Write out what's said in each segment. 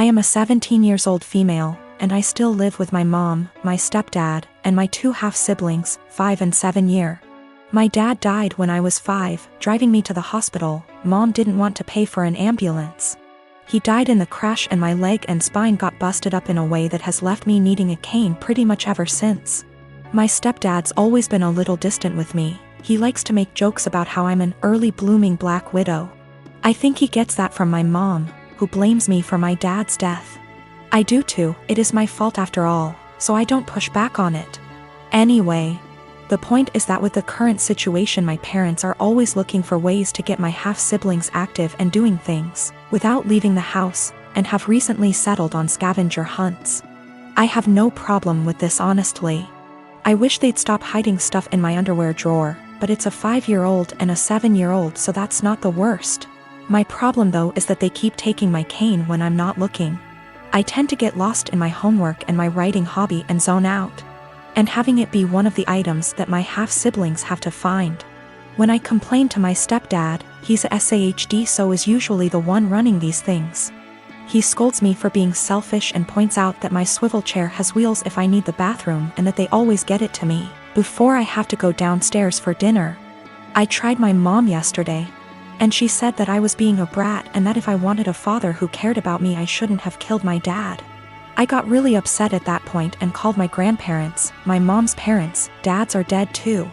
I am a 17 years old female, and I still live with my mom, my stepdad, and my two half-siblings, 5 and 7 year. My dad died when I was 5, driving me to the hospital. Mom didn't want to pay for an ambulance. He died in the crash and my leg and spine got busted up in a way that has left me needing a cane pretty much ever since. My stepdad's always been a little distant with me. He likes to make jokes about how I'm an early blooming black widow. I think he gets that from my mom, who blames me for my dad's death. I do too, it is my fault after all, so I don't push back on it. Anyway, the point is that with the current situation my parents are always looking for ways to get my half-siblings active and doing things, without leaving the house, and have recently settled on scavenger hunts. I have no problem with this honestly. I wish they'd stop hiding stuff in my underwear drawer, but it's a 5-year-old and a 7-year-old, so that's not the worst. My problem though is that they keep taking my cane when I'm not looking. I tend to get lost in my homework and my writing hobby and zone out. And having it be one of the items that my half-siblings have to find. When I complain to my stepdad, he's a SAHD, so is usually the one running these things. He scolds me for being selfish and points out that my swivel chair has wheels if I need the bathroom and that they always get it to me before I have to go downstairs for dinner. I tried my mom yesterday, and she said that I was being a brat and that if I wanted a father who cared about me I shouldn't have killed my dad. I got really upset at that point and called my grandparents. My mom's parents, dads are dead too.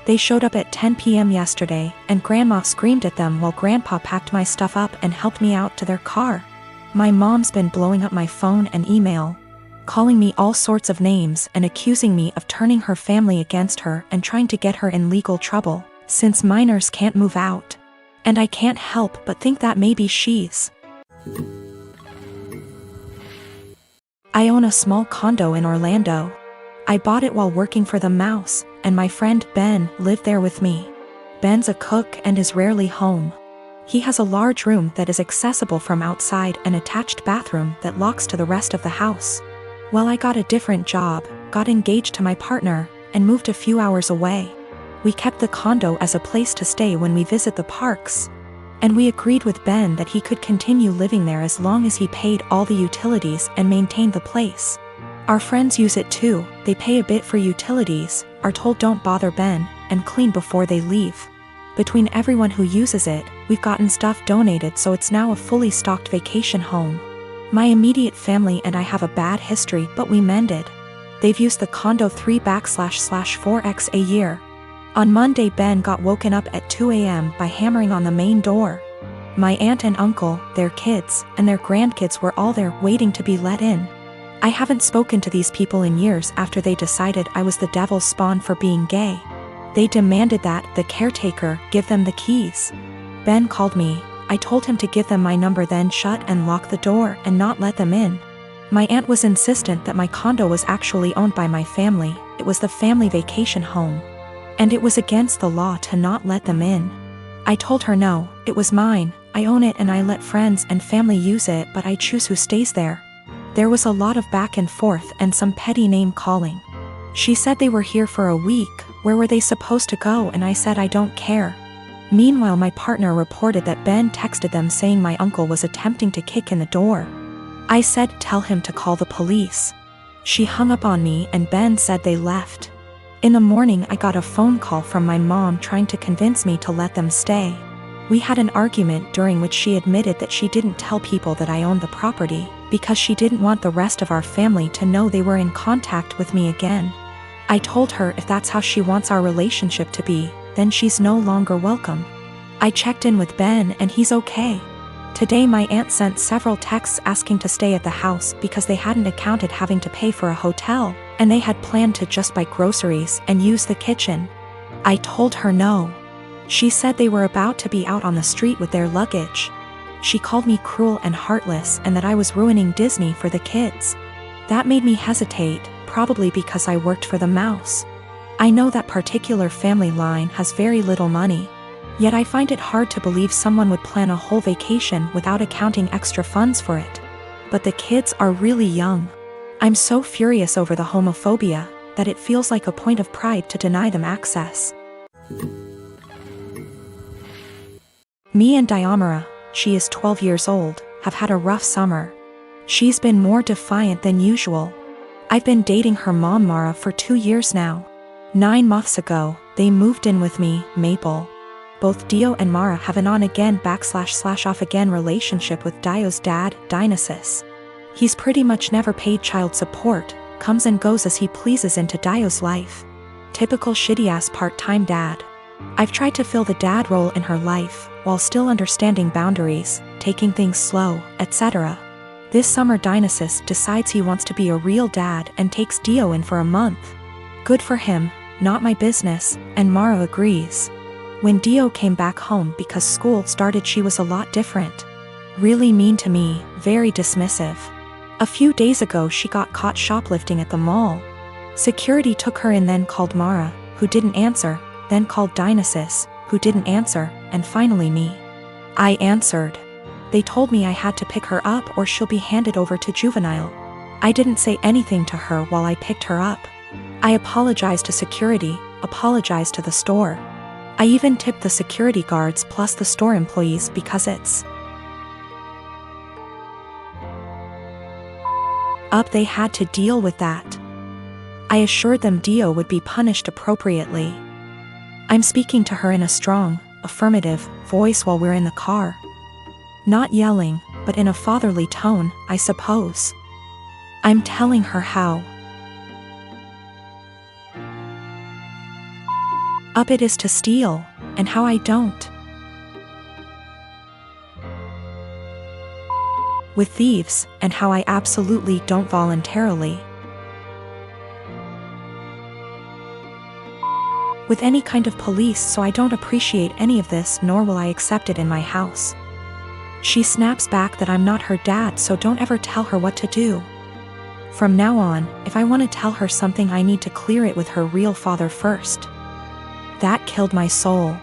They showed up at 10 p.m. yesterday, and Grandma screamed at them while Grandpa packed my stuff up and helped me out to their car. My mom's been blowing up my phone and email, calling me all sorts of names and accusing me of turning her family against her and trying to get her in legal trouble, since minors can't move out. And I can't help but think that maybe she's. I own a small condo in Orlando. I bought it while working for the Mouse, and my friend Ben lived there with me. Ben's a cook and is rarely home. He has a large room that is accessible from outside and attached bathroom that locks to the rest of the house. Well, I got a different job, got engaged to my partner, and moved a few hours away. We kept the condo as a place to stay when we visit the parks. And we agreed with Ben that he could continue living there as long as he paid all the utilities and maintained the place. Our friends use it too, they pay a bit for utilities, are told don't bother Ben, and clean before they leave. Between everyone who uses it, we've gotten stuff donated, so it's now a fully stocked vacation home. My immediate family and I have a bad history, but we mended. They've used the condo 3/4x a year. On Monday Ben got woken up at 2 a.m. by hammering on the main door. My aunt and uncle, their kids, and their grandkids were all there waiting to be let in. I haven't spoken to these people in years after they decided I was the devil's spawn for being gay. They demanded that the caretaker give them the keys. Ben called me. I told him to give them my number, then shut and lock the door and not let them in. My aunt was insistent that my condo was actually owned by my family. It was the family vacation home. And it was against the law to not let them in. I told her no, it was mine, I own it and I let friends and family use it, but I choose who stays there. There was a lot of back and forth and some petty name calling. She said they were here for a week, where were they supposed to go, and I said I don't care. Meanwhile my partner reported that Ben texted them saying my uncle was attempting to kick in the door. I said tell him to call the police. She hung up on me and Ben said they left. In the morning I got a phone call from my mom trying to convince me to let them stay. We had an argument during which she admitted that she didn't tell people that I owned the property, because she didn't want the rest of our family to know they were in contact with me again. I told her if that's how she wants our relationship to be, then she's no longer welcome. I checked in with Ben and he's okay. Today my aunt sent several texts asking to stay at the house because they hadn't accounted having to pay for a hotel, and they had planned to just buy groceries and use the kitchen. I told her no. She said they were about to be out on the street with their luggage. She called me cruel and heartless and that I was ruining Disney for the kids. That made me hesitate, probably because I worked for the Mouse. I know that particular family line has very little money. Yet I find it hard to believe someone would plan a whole vacation without accounting extra funds for it. But the kids are really young. I'm so furious over the homophobia that it feels like a point of pride to deny them access. Me and Diamara, she is 12 years old, have had a rough summer. She's been more defiant than usual. I've been dating her mom Mara for 2 years now. 9 months ago, they moved in with me, Maple. Both Dio and Mara have an on-again / off-again relationship with Dio's dad, Dionysus. He's pretty much never paid child support, comes and goes as he pleases into Dio's life. Typical shitty-ass part-time dad. I've tried to fill the dad role in her life, while still understanding boundaries, taking things slow, etc. This summer Dionysus decides he wants to be a real dad and takes Dio in for a month. Good for him, not my business, and Mara agrees. When Dio came back home because school started, she was a lot different. Really mean to me, very dismissive. A few days ago she got caught shoplifting at the mall. Security took her in, then called Mara, who didn't answer, then called Dionysus, who didn't answer, and finally me. I answered. They told me I had to pick her up or she'll be handed over to juvenile. I didn't say anything to her while I picked her up. I apologized to security, apologized to the store. I even tipped the security guards plus the store employees because it's up. They had to deal with that. I assured them Dio would be punished appropriately. I'm speaking to her in a strong, affirmative voice while we're in the car. Not yelling, but in a fatherly tone, I suppose. I'm telling her how up it is to steal, and how I don't. With thieves, and how I absolutely don't voluntarily. With any kind of police, so I don't appreciate any of this, nor will I accept it in my house. She snaps back that I'm not her dad, so don't ever tell her what to do. From now on, if I want to tell her something, I need to clear it with her real father first. That killed my soul.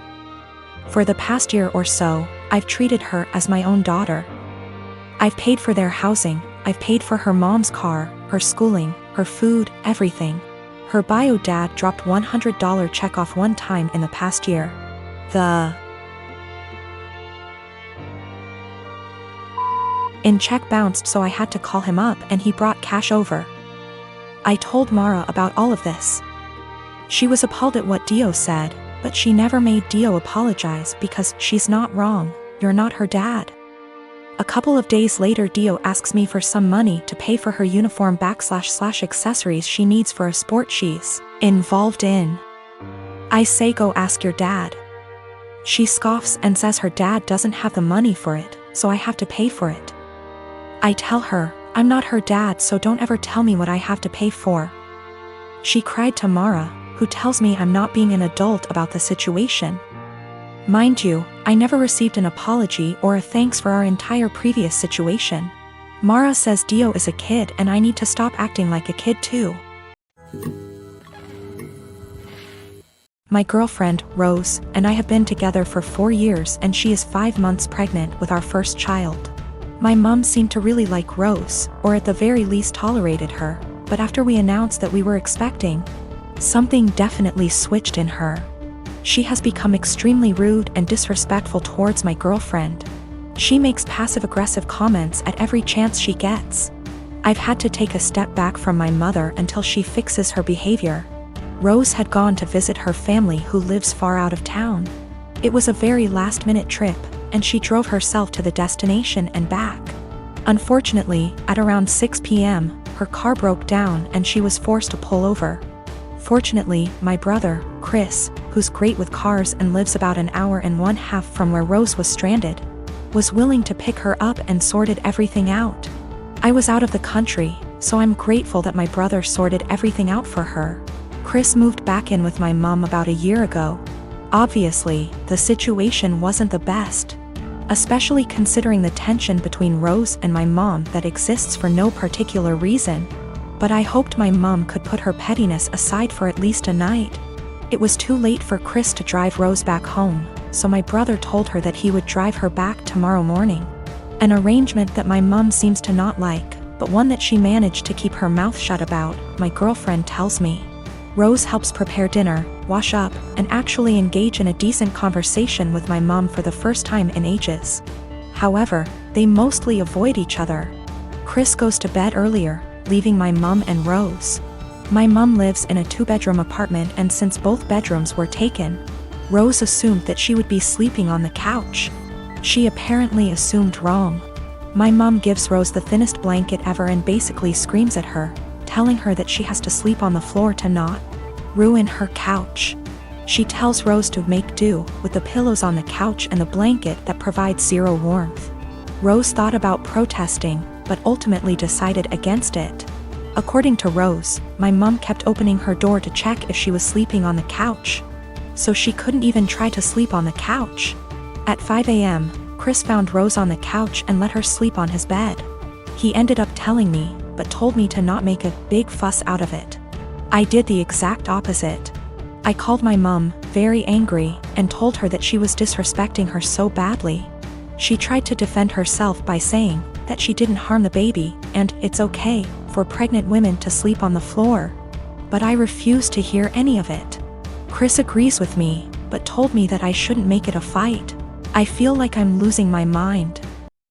For the past year or so, I've treated her as my own daughter. I've paid for their housing, I've paid for her mom's car, her schooling, her food, everything. Her bio dad dropped $100 check off one time in the past year. In check bounced, so I had to call him up and he brought cash over. I told Mara about all of this. She was appalled at what Dio said, but she never made Dio apologize because she's not wrong, you're not her dad. A couple of days later Dio asks me for some money to pay for her uniform / accessories she needs for a sport she's involved in. I say go ask your dad. She scoffs and says her dad doesn't have the money for it, so I have to pay for it. I tell her, I'm not her dad, so don't ever tell me what I have to pay for. She cried to Mara, who tells me I'm not being an adult about the situation. Mind you, I never received an apology or a thanks for our entire previous situation. Mara says Dio is a kid and I need to stop acting like a kid too. My girlfriend, Rose, and I have been together for 4 years and she is 5 months pregnant with our first child. My mom seemed to really like Rose, or at the very least tolerated her, but after we announced that we were expecting, something definitely switched in her. She has become extremely rude and disrespectful towards my girlfriend. She makes passive-aggressive comments at every chance she gets. I've had to take a step back from my mother until she fixes her behavior. Rose had gone to visit her family who lives far out of town. It was a very last-minute trip, and she drove herself to the destination and back. Unfortunately, at around 6 p.m., her car broke down and she was forced to pull over. Fortunately, my brother, Chris, who's great with cars and lives about an hour and 1/2 from where Rose was stranded, was willing to pick her up and sorted everything out. I was out of the country, so I'm grateful that my brother sorted everything out for her. Chris moved back in with my mom about a year ago. Obviously, the situation wasn't the best, especially considering the tension between Rose and my mom that exists for no particular reason. But I hoped my mom could put her pettiness aside for at least a night. It was too late for Chris to drive Rose back home, so my brother told her that he would drive her back tomorrow morning. An arrangement that my mom seems to not like, but one that she managed to keep her mouth shut about, my girlfriend tells me. Rose helps prepare dinner, wash up, and actually engage in a decent conversation with my mom for the first time in ages. However, they mostly avoid each other. Chris goes to bed earlier, leaving my mum and Rose. My mum lives in a 2-bedroom apartment, and since both bedrooms were taken, Rose assumed that she would be sleeping on the couch. She apparently assumed wrong. My mum gives Rose the thinnest blanket ever and basically screams at her, telling her that she has to sleep on the floor to not ruin her couch. She tells Rose to make do with the pillows on the couch and the blanket that provides zero warmth. Rose thought about protesting, but ultimately decided against it. According to Rose, my mum kept opening her door to check if she was sleeping on the couch, so she couldn't even try to sleep on the couch. At 5 a.m., Chris found Rose on the couch and let her sleep on his bed. He ended up telling me, but told me to not make a big fuss out of it. I did the exact opposite. I called my mum, very angry, and told her that she was disrespecting her so badly. She tried to defend herself by saying that she didn't harm the baby, and it's okay for pregnant women to sleep on the floor. But I refused to hear any of it. Chris agrees with me, but told me that I shouldn't make it a fight. I feel like I'm losing my mind.